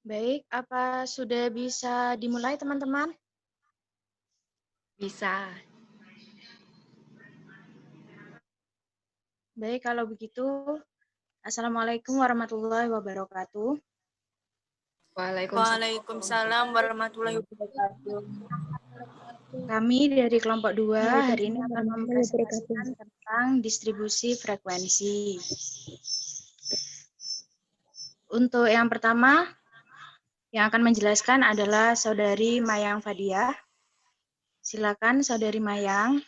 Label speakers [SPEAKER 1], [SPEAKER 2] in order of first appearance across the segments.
[SPEAKER 1] Baik, apa sudah bisa dimulai teman-teman?
[SPEAKER 2] Bisa.
[SPEAKER 1] Baik, kalau begitu, Assalamualaikum warahmatullahi wabarakatuh.
[SPEAKER 3] Waalaikumsalam warahmatullahi wabarakatuh.
[SPEAKER 1] Kami dari kelompok 2 hari ini akan mempresentasikan tentang distribusi frekuensi. Untuk yang pertama, yang akan menjelaskan adalah Saudari Mayang Fadiah. Silakan Saudari Mayang.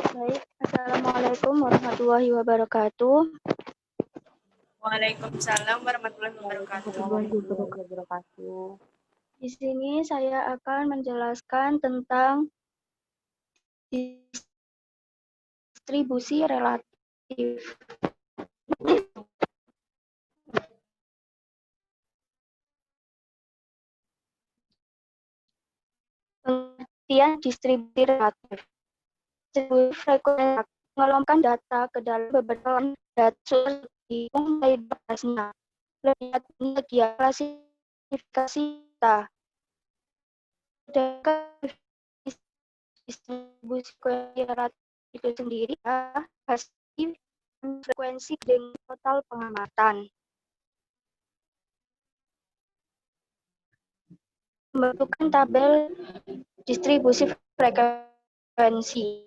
[SPEAKER 4] Baik, Assalamualaikum warahmatullahi wabarakatuh.
[SPEAKER 3] Waalaikumsalam warahmatullahi wabarakatuh.
[SPEAKER 4] Di sini saya akan menjelaskan tentang distribusi relatif. Pengertian distribusi relatif. Distribusi frekuensi mengelompokkan data ke dalam beberapa data seperti mulai batasnya. Lihat media klasifikasi data. Distribusi frekuensi relatif itu sendiri hasil frekuensi dengan total pengamatan. Membentukkan tabel distribusi frekuensi.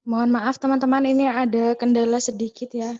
[SPEAKER 1] Mohon maaf teman-teman, ini ada kendala sedikit ya.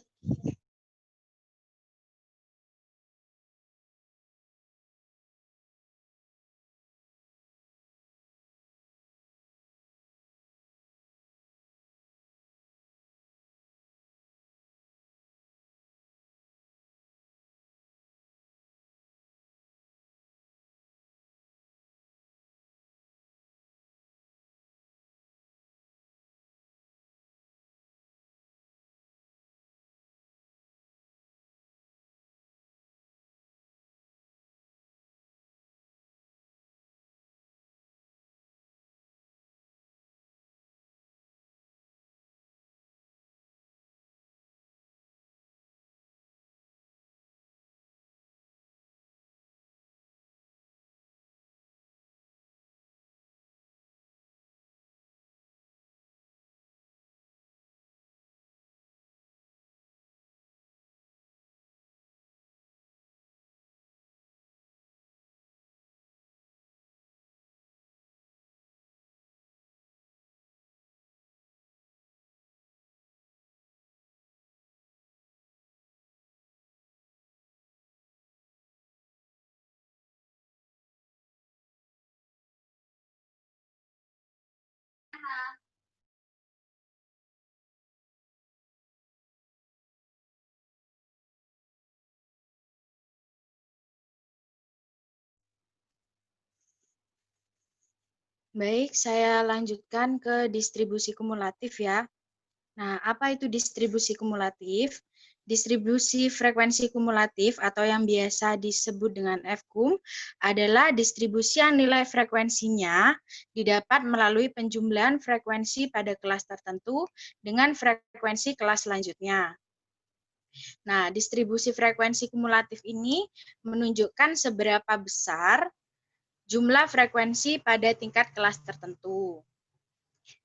[SPEAKER 1] Baik, saya lanjutkan ke distribusi kumulatif ya. Nah, apa itu distribusi kumulatif? Distribusi frekuensi kumulatif atau yang biasa disebut dengan FKUM adalah distribusi nilai frekuensinya didapat melalui penjumlahan frekuensi pada kelas tertentu dengan frekuensi kelas selanjutnya. Nah, distribusi frekuensi kumulatif ini menunjukkan seberapa besar jumlah frekuensi pada tingkat kelas tertentu.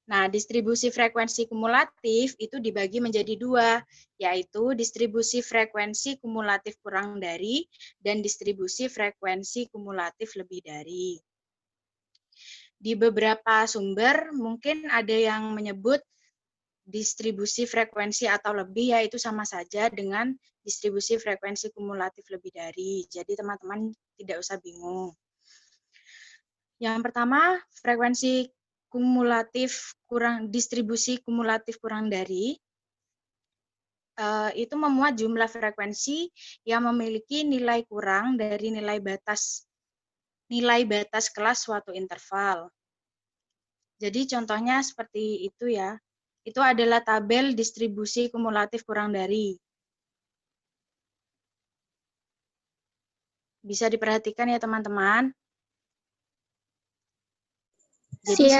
[SPEAKER 1] Nah, distribusi frekuensi kumulatif itu dibagi menjadi dua, yaitu distribusi frekuensi kumulatif kurang dari dan distribusi frekuensi kumulatif lebih dari. Di beberapa sumber mungkin ada yang menyebut distribusi frekuensi atau lebih, yaitu sama saja dengan distribusi frekuensi kumulatif lebih dari. Jadi teman-teman tidak usah bingung. Yang pertama, frekuensi kumulatif distribusi kumulatif kurang dari itu memuat jumlah frekuensi yang memiliki nilai kurang dari nilai batas kelas suatu interval. Jadi contohnya seperti itu ya. Itu adalah tabel distribusi kumulatif kurang dari. Bisa diperhatikan ya teman-teman. Jadi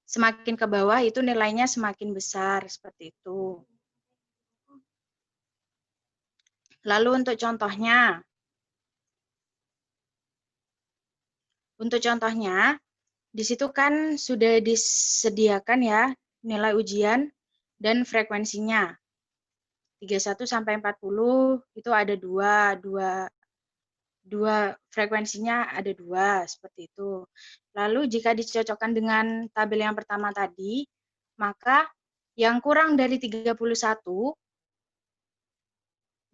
[SPEAKER 1] semakin ke bawah itu nilainya semakin besar, seperti itu. Lalu untuk contohnya, di situ kan sudah disediakan ya nilai ujian dan frekuensinya. 31 sampai 40 itu ada dua frekuensinya ada dua, seperti itu. Lalu jika dicocokkan dengan tabel yang pertama tadi, maka yang kurang dari 31,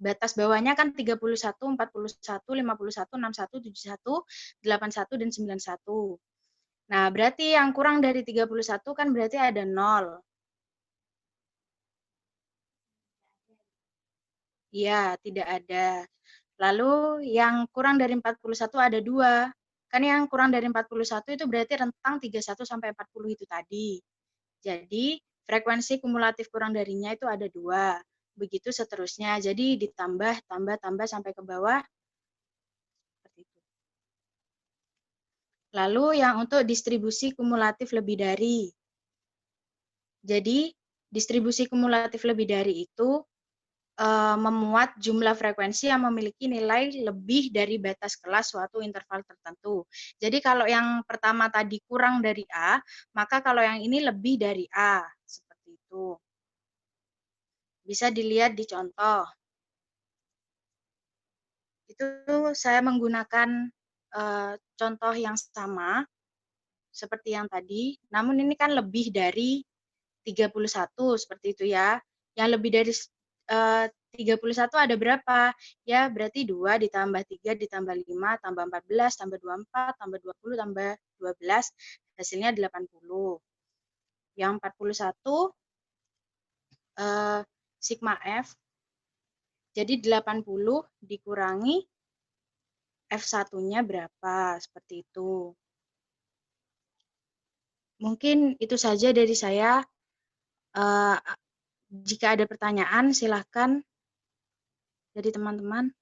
[SPEAKER 1] batas bawahnya kan 31, 41, 51, 61, 71, 81, dan 91. Nah, berarti yang kurang dari 31 kan berarti ada 0. Iya, tidak ada. Lalu yang kurang dari 41 ada 2. Kan yang kurang dari 41 itu berarti rentang 31 sampai 40 itu tadi. Jadi, frekuensi kumulatif kurang darinya itu ada 2. Begitu seterusnya. Jadi ditambah, tambah sampai ke bawah. Seperti itu. Lalu yang untuk distribusi kumulatif lebih dari. Jadi, distribusi kumulatif lebih dari itu memuat jumlah frekuensi yang memiliki nilai lebih dari batas kelas suatu interval tertentu. Jadi kalau yang pertama tadi kurang dari A, maka kalau yang ini lebih dari A. Seperti itu. Bisa dilihat di contoh. Itu saya menggunakan contoh yang sama, seperti yang tadi, namun ini kan lebih dari 31 seperti itu ya. Yang lebih dari 31 ada berapa? Ya, berarti 2 ditambah 3 ditambah 5 tambah 14 tambah 24 tambah 20 tambah 12 hasilnya 80. Yang 41 sigma F. Jadi 80 dikurangi F1-nya berapa? Seperti itu. Mungkin itu saja dari saya. Jika ada pertanyaan, silahkan dari teman-teman.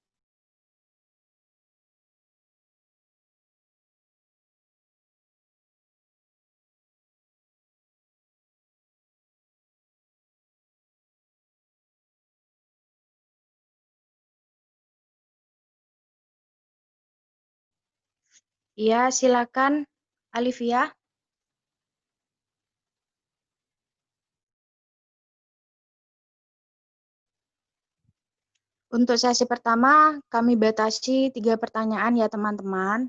[SPEAKER 1] Iya, silakan, Alivia. Untuk sesi pertama, kami batasi 3 pertanyaan ya, teman-teman.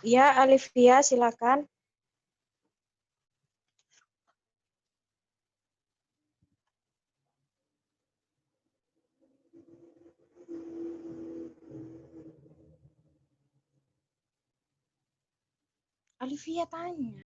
[SPEAKER 1] Ya, Alivia, silakan. Alivia tanya.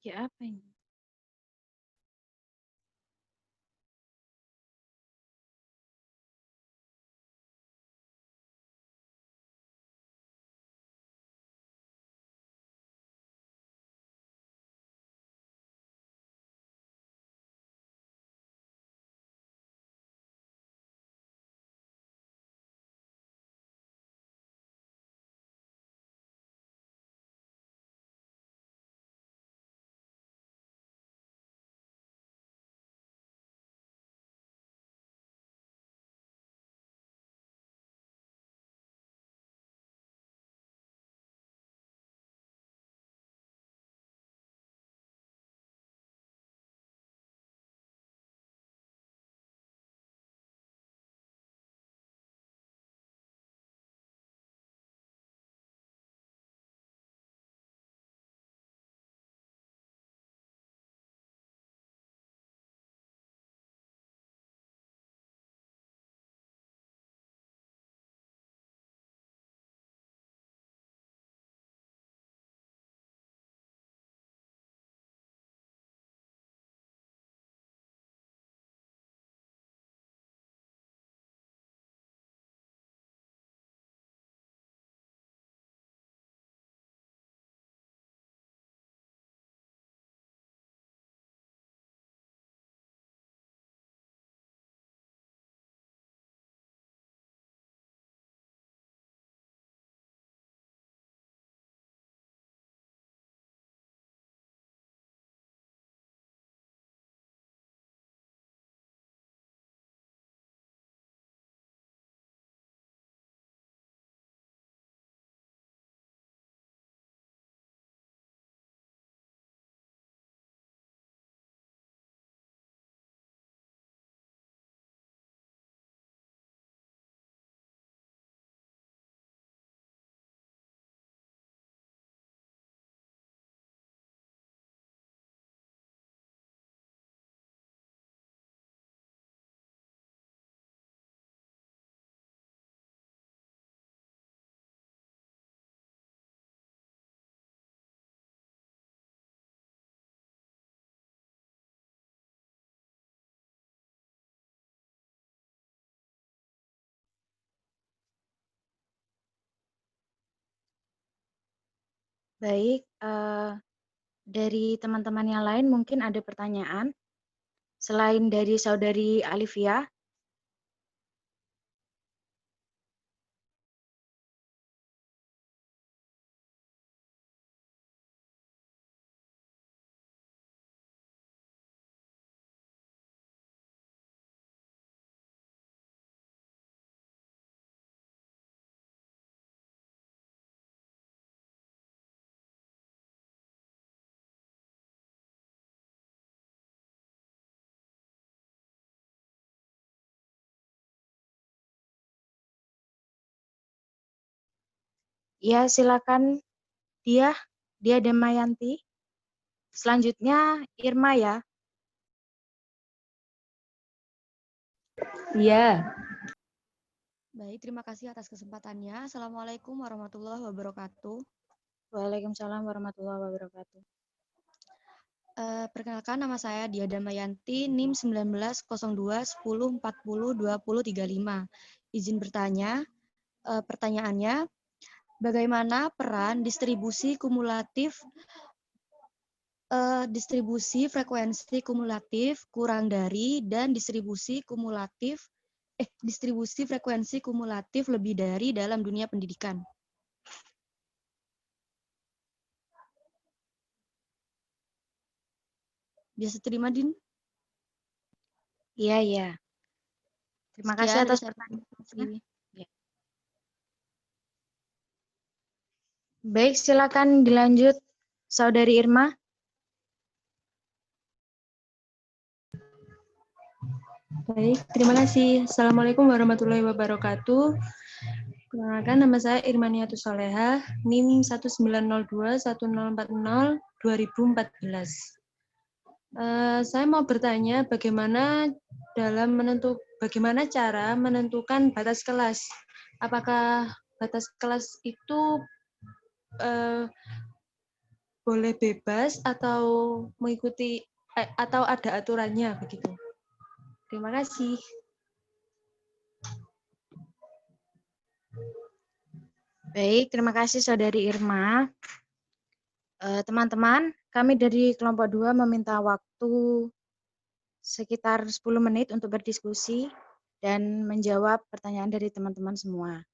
[SPEAKER 1] Ya apa ini? Baik, dari teman-teman yang lain mungkin ada pertanyaan selain dari saudari Alivia. Ya, silakan dia Damayanti. Selanjutnya Irma ya.
[SPEAKER 2] Iya. Baik, terima kasih atas kesempatannya. Assalamualaikum warahmatullahi wabarakatuh.
[SPEAKER 1] Waalaikumsalam warahmatullahi wabarakatuh.
[SPEAKER 2] Perkenalkan, nama saya Dia Damayanti, NIM 190210402035. Izin bertanya, pertanyaannya, bagaimana peran distribusi frekuensi kumulatif kurang dari dan distribusi frekuensi kumulatif lebih dari dalam dunia pendidikan? Biasa terima, Din?
[SPEAKER 1] Iya, iya. Terima kasih atas pertanyaannya. Ya. Baik, silakan dilanjut Saudari Irma.
[SPEAKER 5] Baik, terima kasih. Assalamualaikum warahmatullahi wabarakatuh. Perkenalkan, nama saya Irmaniatus Solehah, NIM 190210402014. Saya mau bertanya bagaimana cara menentukan batas kelas. Apakah batas kelas itu boleh bebas atau mengikuti atau ada aturannya begitu? Terima kasih.
[SPEAKER 1] Baik, terima kasih Saudari Irma. Teman-teman, kami dari kelompok 2 meminta waktu sekitar 10 menit untuk berdiskusi dan menjawab pertanyaan dari teman-teman semua.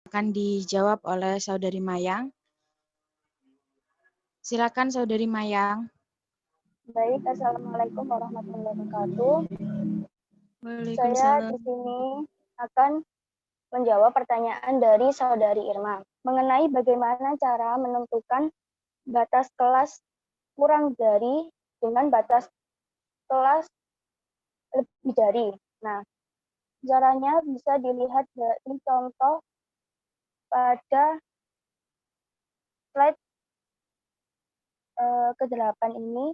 [SPEAKER 1] Akan dijawab oleh Saudari Mayang. Silakan Saudari Mayang.
[SPEAKER 4] Baik, Assalamualaikum warahmatullahi wabarakatuh. Saya
[SPEAKER 5] Waalaikumsalam.
[SPEAKER 4] di sini akan menjawab pertanyaan dari Saudari Irma mengenai bagaimana cara menentukan batas kelas kurang dari dengan batas kelas lebih dari. Nah, caranya bisa dilihat dari contoh pada slide ke-8 ini.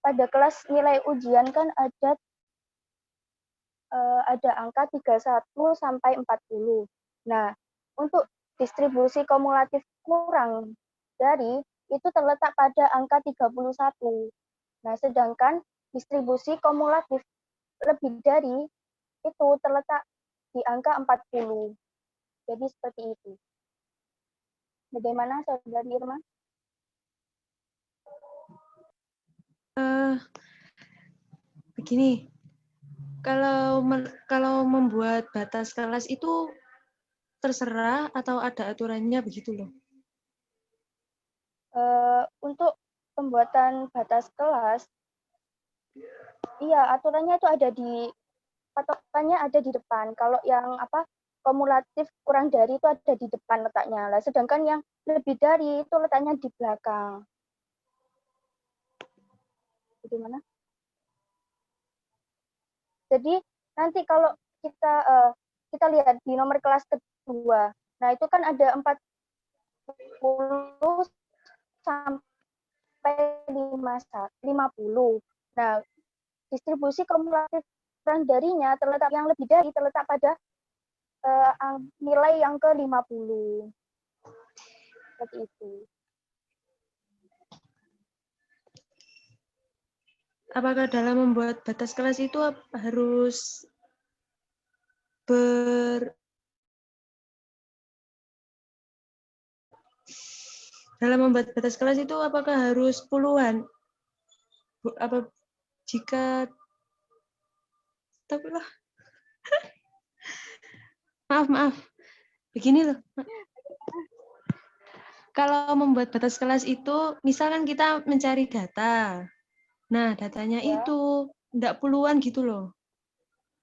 [SPEAKER 4] Pada kelas nilai ujian kan ada angka 31 sampai 40. Nah, untuk distribusi kumulatif kurang dari itu terletak pada angka 31. Nah, sedangkan distribusi kumulatif lebih dari itu terletak di angka 40. Jadi seperti itu. Bagaimana Saudari Irma?
[SPEAKER 5] Begini, kalau membuat batas kelas itu terserah atau ada aturannya begitu loh.
[SPEAKER 4] Untuk pembuatan batas kelas, iya aturannya itu ada di patokannya ada di depan. Kalau yang kumulatif kurang dari itu ada di depan letaknya. Lah, sedangkan yang lebih dari itu letaknya di belakang. Bagaimana? Jadi nanti kalau kita lihat di nomor kelas kedua, nah itu kan ada 40 sampai 50. Nah, distribusi kumulatif kurang darinya terletak yang lebih dari terletak pada nilai yang ke-50. Seperti itu.
[SPEAKER 5] Apakah dalam membuat batas kelas itu harus dalam membuat batas kelas itu apakah harus puluhan? Apa jika tapi lah maaf begini loh, kalau membuat batas kelas itu misalkan kita mencari data, nah datanya
[SPEAKER 4] Ya.
[SPEAKER 5] itu enggak puluhan gitu loh,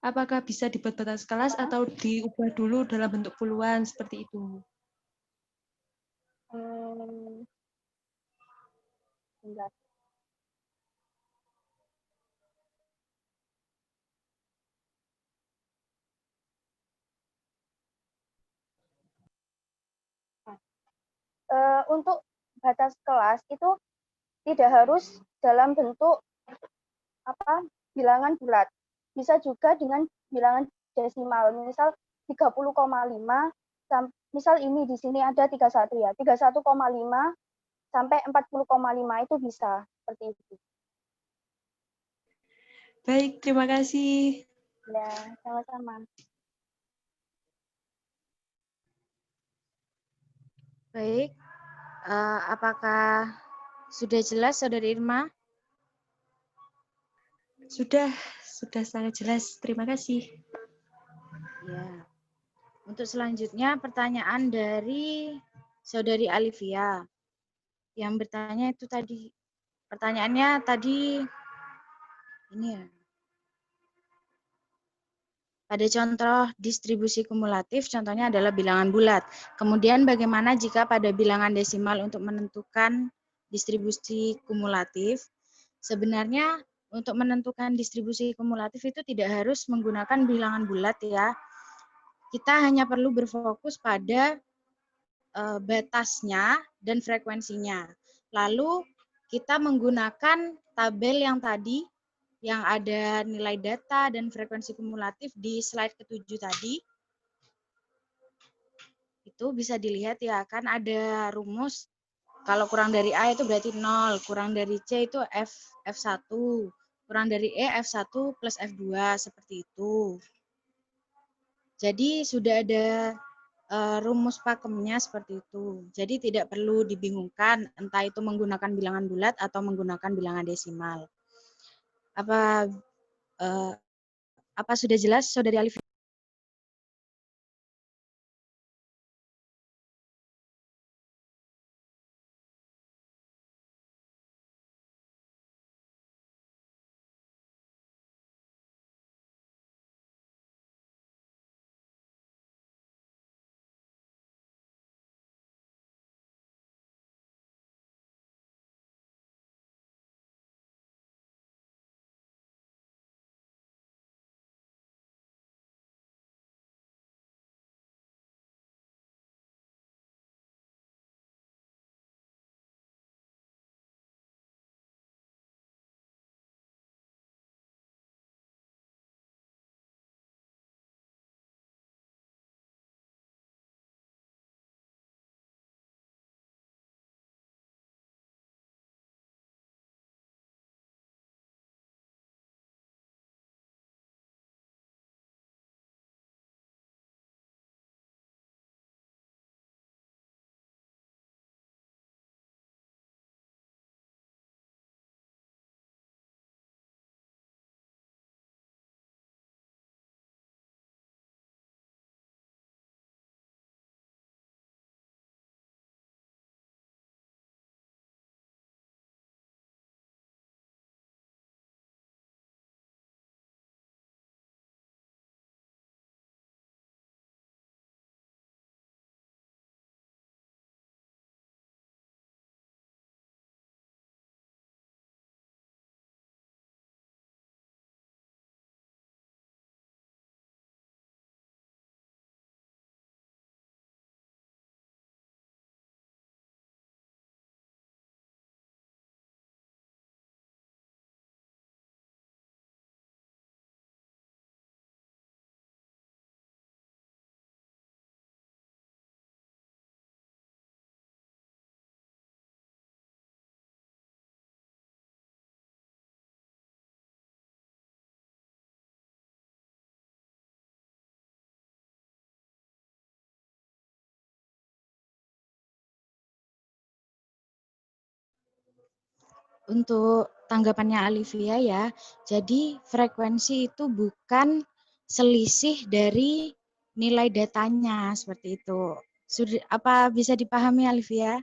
[SPEAKER 5] apakah bisa dibuat batas kelas atau diubah dulu dalam bentuk puluhan seperti itu?
[SPEAKER 4] Bentar. Untuk batas kelas itu tidak harus dalam bentuk bilangan bulat. Bisa juga dengan bilangan desimal. Misal 30,5 misal ini di sini ada 31 ya. 31,5 sampai 40,5 itu bisa seperti itu.
[SPEAKER 5] Baik, terima kasih.
[SPEAKER 4] Ya, sama-sama.
[SPEAKER 1] Baik, apakah sudah jelas, Saudari Irma?
[SPEAKER 5] Sudah sangat jelas. Terima kasih.
[SPEAKER 1] Ya. Untuk selanjutnya pertanyaan dari Saudari Alivia. Yang bertanya itu tadi, pertanyaannya tadi ini ya. Pada contoh distribusi kumulatif, contohnya adalah bilangan bulat. Kemudian bagaimana jika pada bilangan desimal untuk menentukan distribusi kumulatif? Sebenarnya untuk menentukan distribusi kumulatif itu tidak harus menggunakan bilangan bulat ya. Kita hanya perlu berfokus pada batasnya dan frekuensinya. Lalu kita menggunakan tabel yang tadi, yang ada nilai data dan frekuensi kumulatif di slide ke-7 tadi. Itu bisa dilihat ya, kan ada rumus. Kalau kurang dari A itu berarti 0, kurang dari C itu F1, kurang dari E F1 plus F2, seperti itu. Jadi sudah ada rumus pakemnya seperti itu. Jadi tidak perlu dibingungkan entah itu menggunakan bilangan bulat atau menggunakan bilangan desimal. Apa sudah jelas, Saudari Alif? Untuk tanggapannya Alivia ya, jadi frekuensi itu bukan selisih dari nilai datanya seperti itu. Sudah apa bisa dipahami Alivia?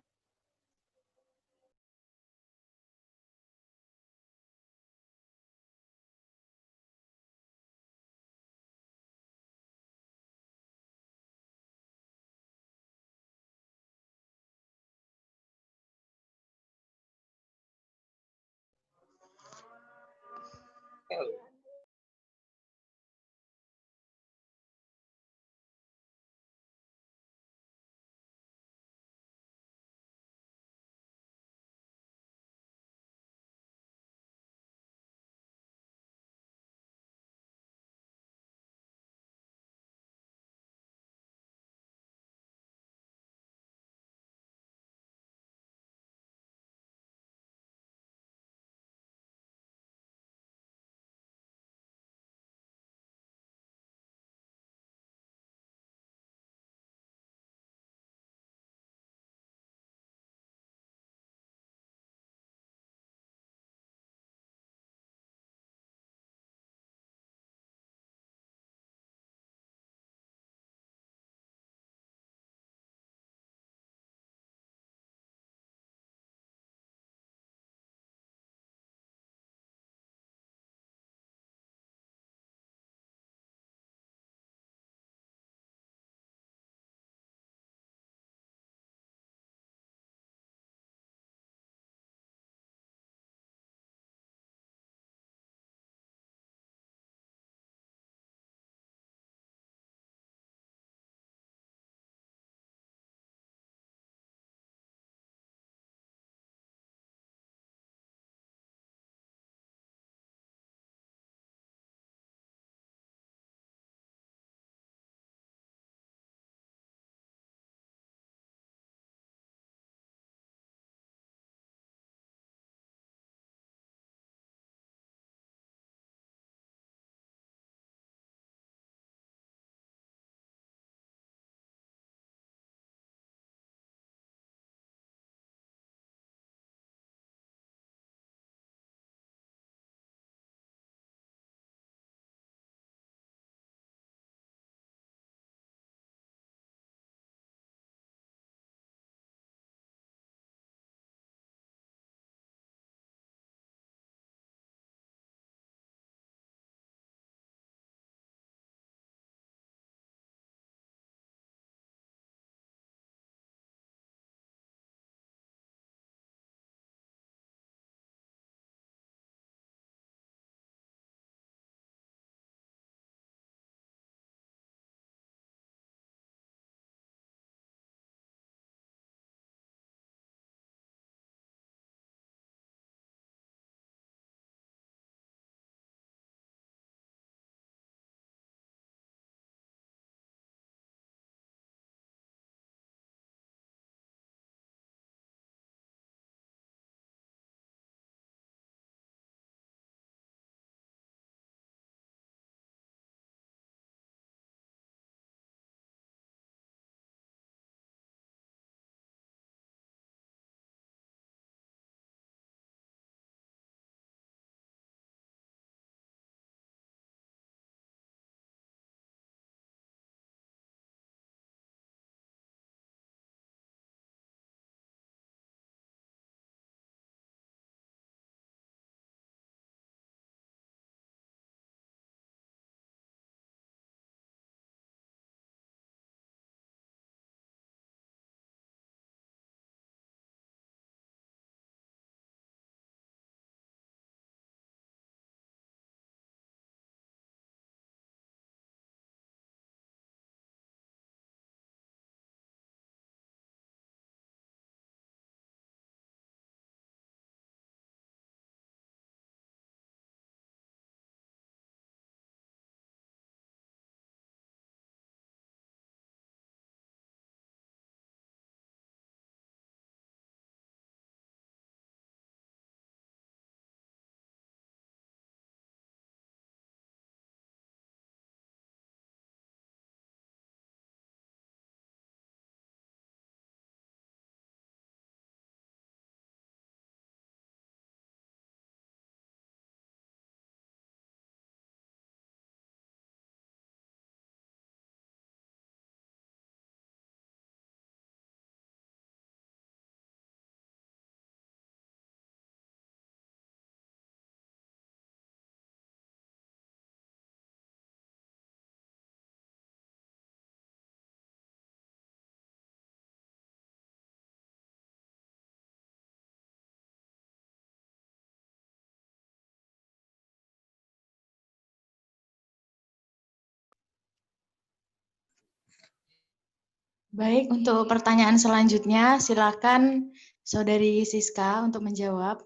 [SPEAKER 1] Baik, untuk pertanyaan selanjutnya, silakan Saudari Siska untuk menjawab.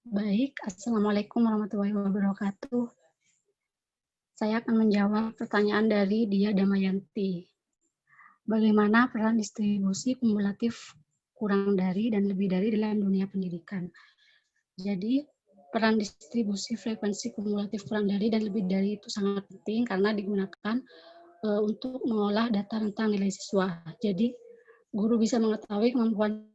[SPEAKER 6] Baik, Assalamualaikum warahmatullahi wabarakatuh. Saya akan menjawab pertanyaan dari Dia Damayanti. Bagaimana peran distribusi kumulatif kurang dari dan lebih dari dalam dunia pendidikan? Jadi, peran distribusi frekuensi kumulatif kurang dari dan lebih dari itu sangat penting karena digunakan untuk mengolah data tentang nilai siswa. Jadi, guru bisa mengetahui kemampuan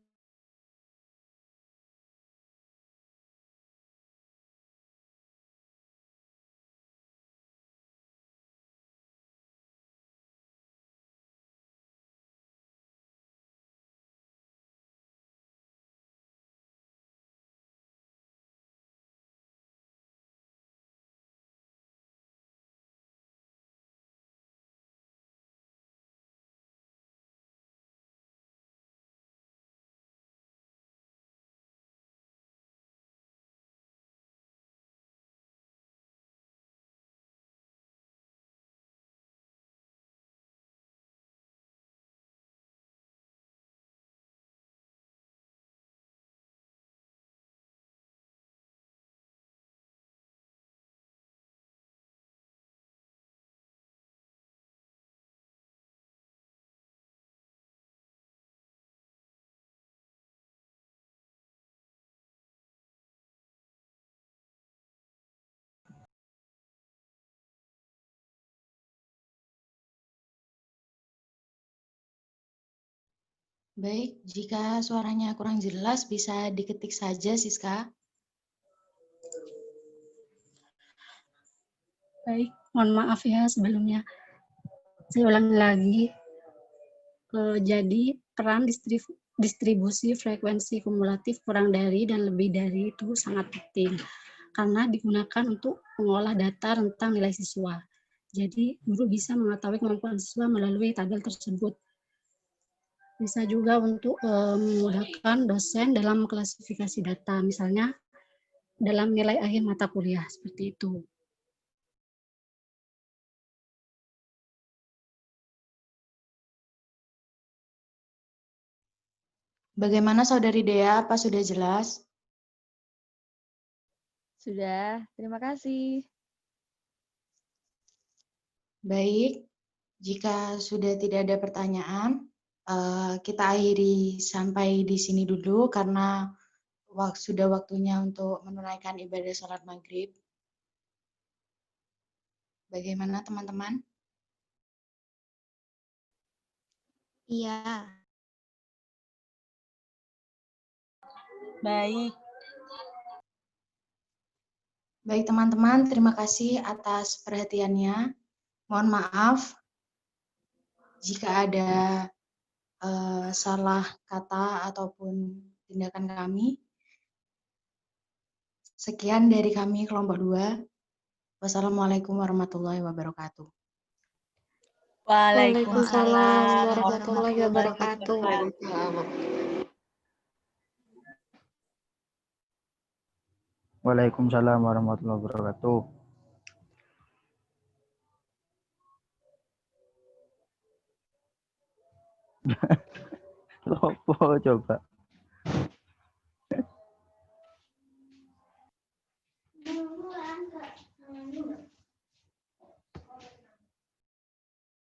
[SPEAKER 1] Baik, jika suaranya kurang jelas bisa diketik saja, Siska.
[SPEAKER 6] baik, mohon maaf ya sebelumnya. Saya ulangi lagi. Jadi peran distribusi frekuensi kumulatif kurang dari dan lebih dari itu sangat penting karena digunakan untuk mengolah data tentang nilai siswa. Jadi guru bisa mengetahui kemampuan siswa melalui tabel tersebut. Bisa juga untuk memudahkan dosen dalam klasifikasi data, misalnya dalam nilai akhir mata kuliah seperti itu.
[SPEAKER 1] Bagaimana Saudari Dea, apa sudah jelas?
[SPEAKER 2] Sudah, terima kasih.
[SPEAKER 1] Baik, jika sudah tidak ada pertanyaan, kita akhiri sampai di sini dulu karena sudah waktunya untuk menunaikan ibadah sholat maghrib. Bagaimana teman-teman?
[SPEAKER 2] Iya.
[SPEAKER 3] Baik.
[SPEAKER 1] Baik teman-teman, terima kasih atas perhatiannya. Mohon maaf jika ada salah kata ataupun tindakan kami. Sekian dari kami kelompok 2. Wassalamualaikum warahmatullahi wabarakatuh.
[SPEAKER 3] Waalaikumsalam
[SPEAKER 4] warahmatullahi wabarakatuh.
[SPEAKER 7] Waalaikumsalam warahmatullahi wabarakatuh. Lopo coba.